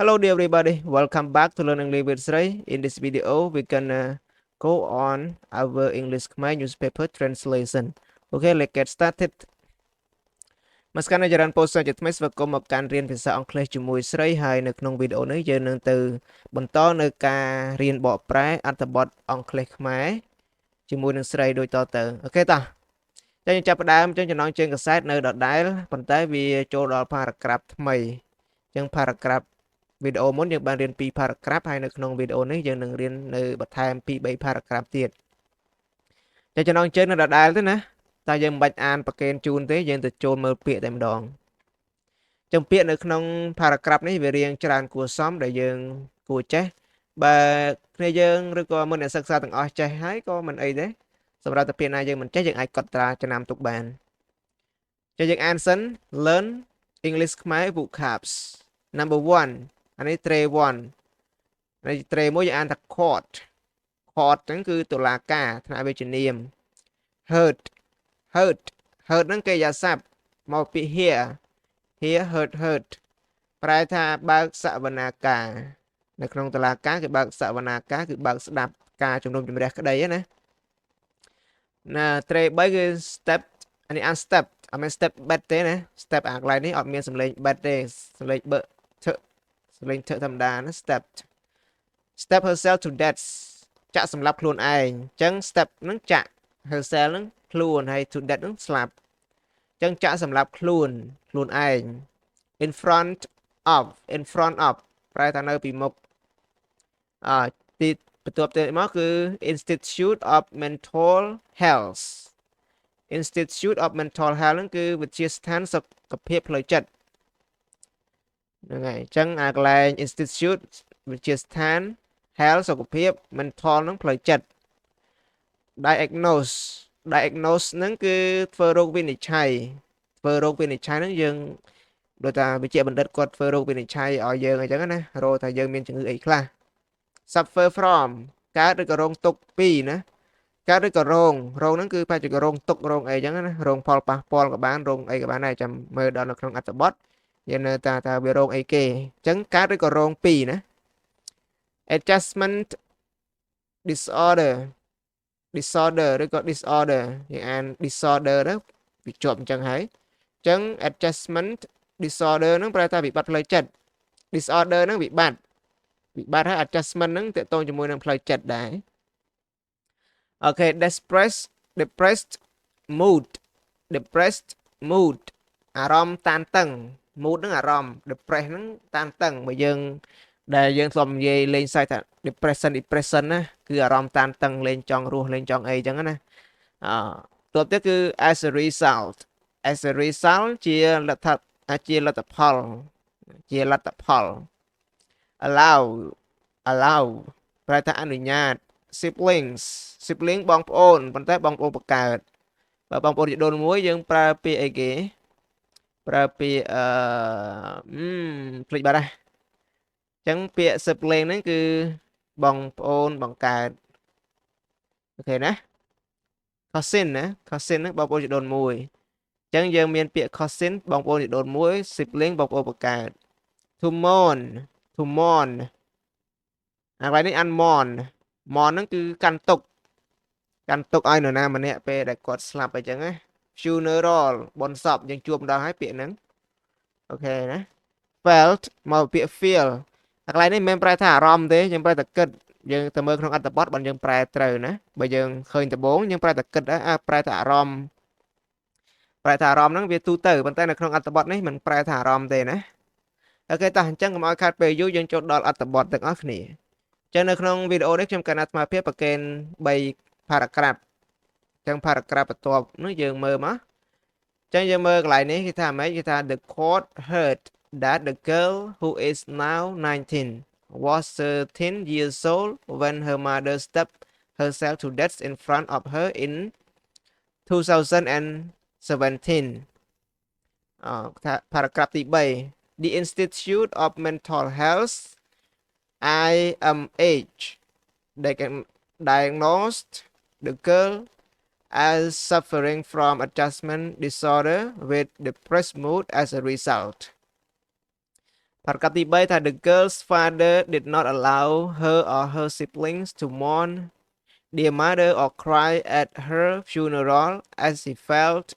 Hello dear everybody, welcome back to Learn English with Srey. In this video, we're gonna go on our English Khmer newspaper translation. Okay, let's get started. មកស្កានចរន្តពោស្តជាថ្មីស្វាគមន៍មកកាន់រៀនភាសាអង់គ្លេសជាមួយស្រីហើយនៅក្នុងវីដេអូនេះយើងនឹងទៅបន្តនៅការរៀនបកប្រែអត្ថបទអង់គ្លេសខ្មែរជាមួយនឹងស្រីដូចតទៅអូខេតោះចឹងយើងចាប់ផ្ដើមចឹងចំណងជើងកាសែតនៅដដែលប៉ុន្តែវាចូលដល់ paragraph ថ្មីចឹង paragraph វីដេអូមុនយើងបានរៀន2 paragraph ហើយនៅក្នុងវីដេអូនេះយើងនឹងរៀននៅបន្ថែម2 3 paragraph ទៀតចឹងចំណងជើងនៅដដែលទេណាតែយើងមិនបាច់អានប្រកេនជូនទេយើងទៅចូលមើលពាក្យតែម្ដងចឹងពាក្យនៅក្នុង paragraph នេះវារៀងច្រើនគួរសមដែលយើងគួរចេះបើគ្នាយើងឬក៏មុនអ្នកសិក្សាទាំងអស់ចេះហើយក៏មិនអីទេសម្រាប់តែពាក្យណាយើងមិនចេះយើងអាចកត់ត្រាចំណាំទុកបានចឹងយើងអានសិន Learn English Khmer vocabs Number 1អានេះ tray 1នេះ tray 1យើងអានថា court ហ្នឹងគឺតុលាការថ្នាក់វិជ្ជានាម hurt ហ្នឹងគេយ៉ាស័ព្ទមកពី here hurt ប្រែថាបើកសវនាការនៅក្នុងតុលាការគេបើកសវនាការគឺបើកស្ដាប់ការជំនុំជម្រះក្តីណាណា tray 3គឺ step អានេះអាន step អត់មាន step bed ទេណា step អាកន្លែងនេះអត់មានសំឡេង bed ទេសំឡេងបើសំឡេងធម្មតាណា step herself to death ចាក់សម្លាប់ខ្លួនឯងអញ្ចឹង step ហ្នឹងចាក់ herself ហ្នឹងខ្លួនហើយ to death ហ្នឹងស្លាប់អញ្ចឹងចាក់សម្លាប់ខ្លួនឯង in front of ប្រែថានៅពីមុខទីបន្ទាប់ទៅមកគឺ Institute of Mental Health ហ្នឹងគឺវិទ្យាស្ថានសុខភាពផ្លូវចិត្តហ្នឹងហើយអញ្ចឹងអាកន្លែង Institute វិទ្យាស្ថាន Health សុខភាព Mental ហ្នឹងផ្លូវចិត្ត Diagnose ហ្នឹងគឺធ្វើរោគវិនិច្ឆ័យហ្នឹងយើងដូចថាវិជ្ជាបណ្ឌិតគាត់ធ្វើរោគវិនិច្ឆ័យឲ្យយើងអញ្ចឹងណារកថាយើងមានជំងឺអីខ្លះ Suffer from កើតឬក៏រងទុក្ខពីណាកើតឬក៏រងហ្នឹងគឺប្រហែលជារងទុក្ខរងអីអញ្ចឹងណារងផលប៉ះពាល់ក៏បានរងអីក៏បានដែរចាំមើលដល់នៅក្នុងអត្ថបទយើងនៅថាវារងអីគេអញ្ចឹងកើតឬក៏រងពីណា Adjustment disorder ឬក៏ disorder យើងអាន disorder ទៅវាជាប់អញ្ចឹងហើយអញ្ចឹង adjustment disorder ហ្នឹងប្រែថាវិបត្តិផ្លូវចិត្ត disorder ហ្នឹងវិបត្តិហើយ adjustment ហ្នឹងតកតងជាមួយនឹងផ្លូវចិត្តដែរអូខេ depressed mood អារម្មណ៍តានតឹង mood ហ្នឹងអារម្មណ៍ depress ហ្នឹងតានតឹងបើយើងដែលយើងធ្លាប់និយាយលេងសើចថា depression ណាគឺអារម្មណ៍តានតឹងលេងចង់រស់លេងចង់អីចឹងណាតទៅទៀតគឺ as a result ជាលទ្ធផល allow ប្រែថាអនុញ្ញាត sibling បងប្អូនប៉ុន្តែបងប្អូនបង្កើតបើបងប្អូនជីដូនមួយយើងប្រើពាក្យអីគេប្រើពាក្យភ្លេចបាត់ហើយអញ្ចឹងពាក្យ sibling ហ្នឹងគឺបងប្អូនបង្កើតអូខេណា cousin ហ្នឹងបងប្អូនជីដូនមួយអញ្ចឹងយើងមានពាក្យ cousin បងប្អូនជីដូនមួយ sibling បងប្អូនបង្កើត to mourn អាកន្លែងនេះអាន mourn ហ្នឹងគឺកាន់ទុក្ខឲ្យនរណាម្នាក់ពេលដែលគាត់ស្លាប់អញ្ចឹងណា funeral បុណ្យសពយើងជួបម្ដងហើយពាក្យហ្នឹងអូខេណា felt មកពាក្យ feel អាកន្លែងនេះមិនមែនប្រែថាអារម្មណ៍ទេយើងប្រែថាគិតយើងទៅមើលក្នុងអត្ថបទបើយើងប្រែត្រូវណាបើយើងឃើញដំបូងយើងប្រែថាគិតប្រែថាអារម្មណ៍ហ្នឹងវាទូទៅប៉ុន្តែនៅក្នុងអត្ថបទនេះមិនប្រែថាអារម្មណ៍ទេណាអូខេតោះអញ្ចឹងកុំឲ្យខាតពេលយូរយើងចូលដល់អត្ថបទទាំងអស់គ្នាអញ្ចឹងនៅក្នុងវីដេអូនេះខ្ញុំកណាត់ស្មារតីប្រកេន3 paragraph អញ្ចឹង paragraph បន្ទាប់នោះយើងមើលមកអញ្ចឹងយើងមើលកន្លែងនេះគេថាម៉េចគេថា the court heard that the girl who is now 19 was 13 years old when her mother stabbed herself to death in front of her in 2017 paragraph ទី3 the Institute of Mental Health IMH diagnosed the girl as suffering from adjustment disorder with depressed mood as a result paragraph ទី3ថា the girl's father did not allow her or her siblings to mourn their mother or cry at her funeral as he felt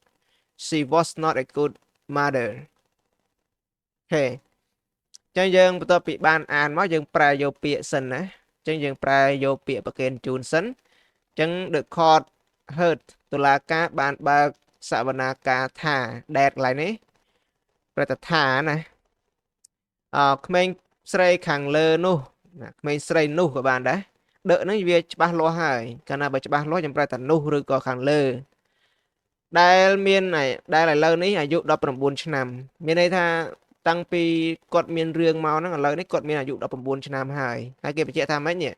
she was not a good mother ហេចឹងយើងបន្ទាប់ពីបានអានមកយើងប្រែយកពាក្យសិនណាចឹងយើងប្រែយកពាក្យប្រកេនជូនសិនចឹង the court heard តុលាការបានបើកសវនាការថា that កន្លែងនេះប្រែថាណាក្មេងស្រីខាងលើនោះណាក្មេងស្រីនោះក៏បានដែរដឹកហ្នឹងវាច្បាស់លាស់ហើយកាលណាបើច្បាស់លាស់ខ្ញុំប្រែថានោះឬក៏ខាងលើដែលមានដែលឥឡូវនេះអាយុ19ឆ្នាំមានន័យថាតាំងពីគាត់មានរឿងមកហ្នឹងឥឡូវនេះគាត់មានអាយុ19ឆ្នាំហើយគេបញ្ជាក់ថាម៉េចនេះ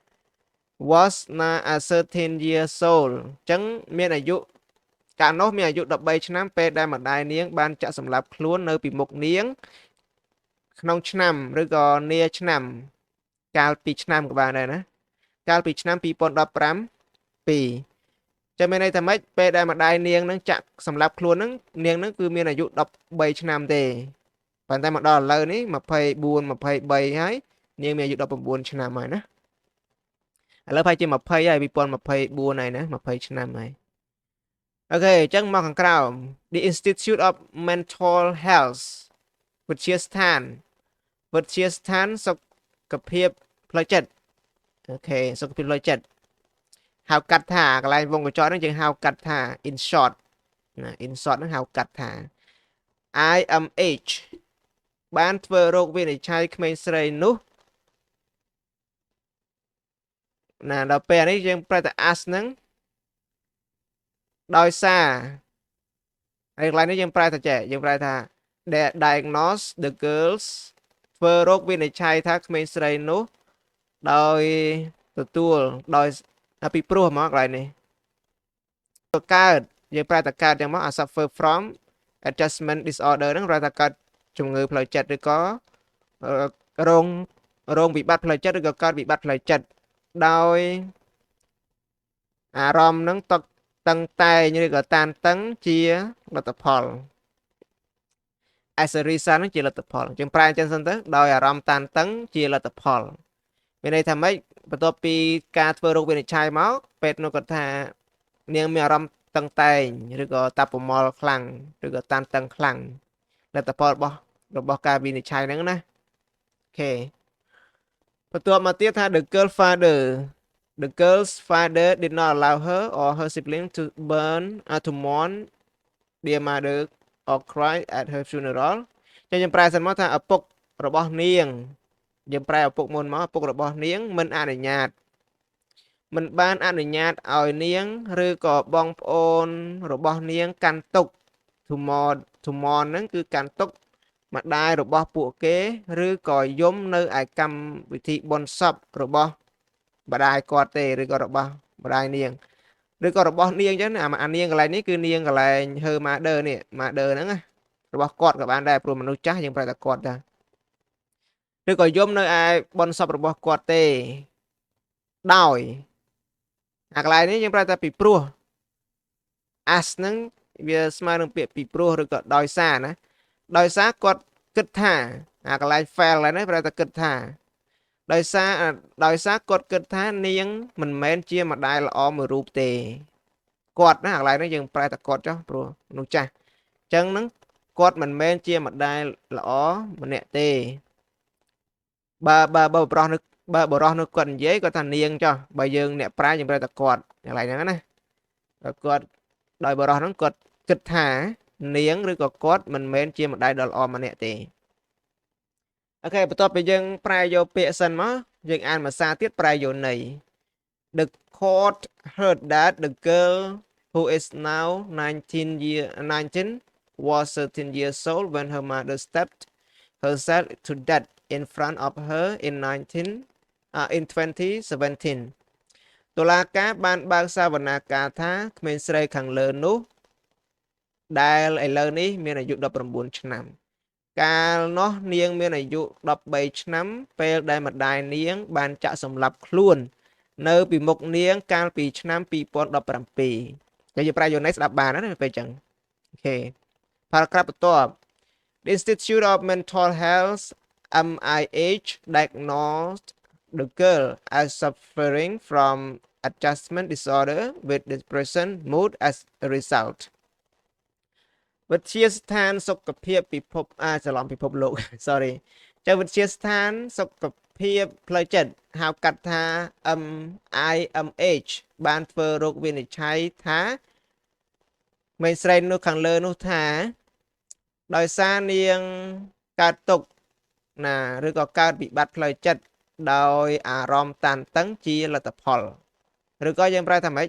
was now a certain years old អញ្ចឹងមានអាយុកាលនោះមានអាយុ13ឆ្នាំពេលដែលម្ដាយនាងបានចាក់សម្លាប់ខ្លួននៅពីមុខនាងក្នុងឆ្នាំឬក៏នាឆ្នាំកាលពីឆ្នាំក៏បានដែរណាកាលពីឆ្នាំ2015 ចាំមានន័យថាម៉េចពេលដែលម្ដាយនាងនឹងចាក់សម្លាប់ខ្លួននឹងនាងនឹងគឺមានអាយុ13ឆ្នាំទេប៉ុន្តែមកដល់ឥឡូវនេះ24 23ហើយនាងមានអាយុ19ឆ្នាំហើយណាឥឡូវប្រហែលជា20ហើយ2024ហើយណា20ឆ្នាំហើយអូខេអញ្ចឹងមកខាងក្រោម The Institute of Mental Health វិទ្យាស្ថានសុខភាពផ្លូវចិត្តអូខេសុខភាពផ្លូវចិត្តហៅកាត់ថាកន្លែងវងកញ្ចក់ហ្នឹងយើងហៅកាត់ថា in short ណា in short ហ្នឹងហៅកាត់ថា IMH បានធ្វើរោគវិនិច្ឆ័យក្មេងស្រីនោះណាដល់ពេលនេះយើងប្រែថា as ហ្នឹងដោយសារហើយកន្លែងនេះយើងប្រែថាចេះយើងប្រែថា diagnose the girls ធ្វើរោគវិនិច្ឆ័យថាក្មេងស្រីនោះដោយទទួលដោយពីព្រោះមកកន្លែងនេះកើតយើងប្រែថាកើតយ៉ាងមក suffer from adjustment disorder ហ្នឹងប្រែថាកើតជំងឺផ្លូវចិត្តឬក៏រងវិបត្តិផ្លូវចិត្តឬក៏កើតវិបត្តិផ្លូវចិត្តដោយអារម្មណ៍ហ្នឹងតឹងតែងឬក៏តានតឹងជាលទ្ធផល as a reason ជាលទ្ធផលយើងប្រែអញ្ចឹងសិនទៅដោយអារម្មណ៍តានតឹងជាលទ្ធផលមានន័យថាម៉េចបន្ទាប់ពីការធ្វើរោគវិនិច្ឆ័យមកពេទ្យនោះគាត់ថានាងមានអារម្មណ៍តឹងតែងឬក៏តាប់ប្រមល់ខ្លាំងឬក៏តានតឹងខ្លាំងលទ្ធផលរបស់ការវិនិច្ឆ័យហ្នឹងណាអូខេបន្ទាប់មកទៀតថា the girl's father did not allow her or her sibling to mourn their mother or cry at her funeral ចឹងយើងប្រែសិនមកថាឪពុករបស់នាងយើងប្រែឪពុកមុនមកឪពុករបស់នាងមិនបានអនុញ្ញាតឲ្យនាងឬក៏បងប្អូនរបស់នាងកាន់ទុក្ខ to mourn ហ្នឹងគឺកាន់ទុក្ខម្ដាយរបស់ពួកគេឬក៏យំនៅឯកម្មវិធីបុណ្យសពរបស់ម្ដាយគាត់ទេឬក៏របស់ម្ដាយនាងឬក៏របស់នាងអញ្ចឹងអានាងកន្លែងនេះគឺនាងកន្លែង her mother នេះ mother ហ្នឹងណារបស់គាត់ក៏បានដែរព្រោះមនុស្សចាស់យើងប្រែថាគាត់ដែរឬក៏យំនៅឯបុណ្យសពរបស់គាត់ទេដោយអាកន្លែងនេះយើងប្រែថាពីព្រោះ as ហ្នឹងវាស្មើនឹងពាក្យពីព្រោះឬក៏ដោយសារណាដោយសារគាត់គិតថាអាកន្លែង fail ហ្នឹងប្រែថាគិតថាដោយសារគាត់គិតថានាងមិនមែនជាម្ដាយល្អមួយរូបទេគាត់ណាកន្លែងនេះយើងប្រែថាគាត់ចុះព្រោះមនុស្សចាស់អញ្ចឹងហ្នឹងគាត់មិនមែនជាម្ដាយល្អម្នាក់ទេបើបរោះនោះគាត់និយាយគាត់ថានាងចុះបើយើងអ្នកប្រាជ្ញយើងប្រែថាគាត់កន្លែងហ្នឹងណាគាត់ដោយបរោះហ្នឹងគាត់គិតថានាងឬក៏គាត់មិនមែនជាម្ដាយដ៏ល្អម្នាក់ទេអូខេបន្ទាប់ពីយើងប្រែយកពាក្យសិនមកយើងអានភាសាទៀតប្រែយកន័យ The court heard that the girl who is now 19 was 13 years old when her mother stabbed herself to death in front of her in 2017 តុលាការបានបើកសវនាការថាក្មេងស្រីខាងលើនោះដែលឥឡូវនេះមានអាយុ19ឆ្នាំកាលនោះនាងមានអាយុ13ឆ្នាំពេលដែលម្ដាយនាងបានចាក់សម្លាប់ខ្លួននៅពីមុខនាងកាលពីឆ្នាំ2017យើងប្រែយកនេះស្ដាប់បានណាពេលចឹងអូខេ paragraph បន្ទាប់ The Institute of Mental Health MIH diagnosed the girl as suffering from adjustment disorder with depression mood as a result វិទ្យាស្ថានសុខភាពពិភពច្រឡំពិភពលោក sorry ចាវិទ្យាស្ថានសុខភាពផ្លូវចិត្តហៅកាត់ថា MIMH បានធ្វើរោគវិនិច្ឆ័យថាមេស្រីនោះខាងលើនោះថាដោយសារនាងកើតទុក្ខណាឬក៏កើតវិបត្តិផ្លូវចិត្តដោយអារម្មណ៍តានតឹងជាលទ្ធផលឬក៏យើងប្រែថាម៉េច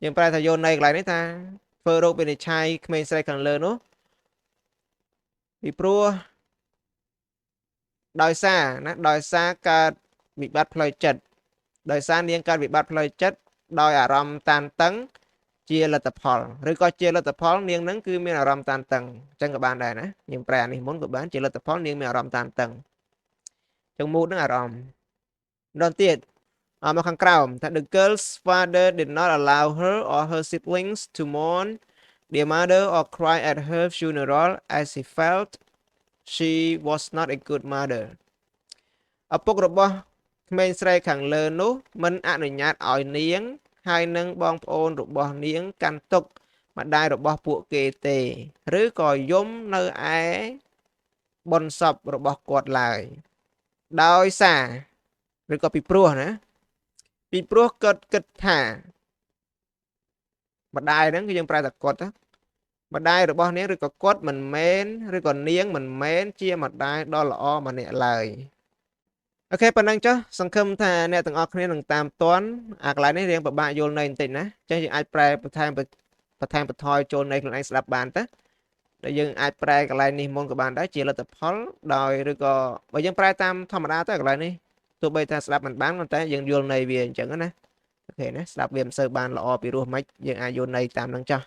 យើងប្រែថាយកនៅកន្លែងនេះថាធ្វើរោគវិនិច្ឆ័យក្មេងស្រីខាងលើនោះពីព្រោះដោយសារកើតវិបត្តិផ្លូវចិត្តដោយសារនាងកើតវិបត្តិផ្លូវចិត្តដោយអារម្មណ៍តានតឹងជាលទ្ធផលឬក៏ជាលទ្ធផលនាងនឹងគឺមានអារម្មណ៍តានតឹងអញ្ចឹងក៏បានដែរណាយើងប្រែអានេះមុនក៏បានជាលទ្ធផលនាងមានអារម្មណ៍តានតឹងអញ្ចឹង mood នឹងអារម្មណ៍ដល់ទៀតមកខាងក្រោមថា the girl's father did not allow her or her siblings to mourn their mother or cry at her funeral as he felt she was not a good mother ឪពុករបស់ក្មេងស្រីខាងលើនោះមិនអនុញ្ញាតឲ្យនាងហើយនឹងបងប្អូនរបស់នាងកាន់ទុក្ខម្ដាយរបស់ពួកគេទេឬក៏យំនៅឯបុណ្យសពរបស់គាត់ឡើយដោយសារឬក៏ពីព្រោះណាពីព្រោះគាត់គិតថាម្ដាយហ្នឹងគឺយើងប្រែថាគាត់ម្ដាយរបស់នាងឬក៏គាត់មិនមែនឬក៏នាងមិនមែនជាម្ដាយដ៏ល្អម្នាក់ឡើយអូខេប៉ុណ្ណឹងចុះសង្ឃឹមថាអ្នកទាំងអស់គ្នានឹងតាមទាន់អាកន្លែងនេះរៀងពិបាកយល់នៅបន្តិចណាអញ្ចឹងយើងអាចប្រែបន្ថែមបន្ថយចូលនៃខ្លួនឯងស្ដាប់បានទៅដែលយើងអាចប្រែកន្លែងនេះមុនក៏បានដែរជាលទ្ធផលដោយឬក៏បើយើងប្រែតាមធម្មតាទៅកន្លែងនេះទោះបីថាស្ដាប់មិនបានតែយើងយល់ន័យវាអញ្ចឹងណាអូខេណាស្ដាប់វាមិនសូវបានល្អពីរោះមិនយើងអាចយល់ន័យតាមនឹងចុះ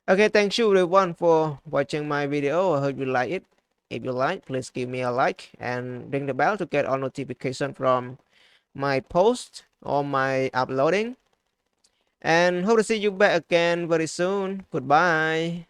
Okay, thank you everyone for watching my video. I hope you like it. If you like, please give me a like and ring the bell to get all notification from my post or my uploading. And hope to see you back again very soon. Goodbye.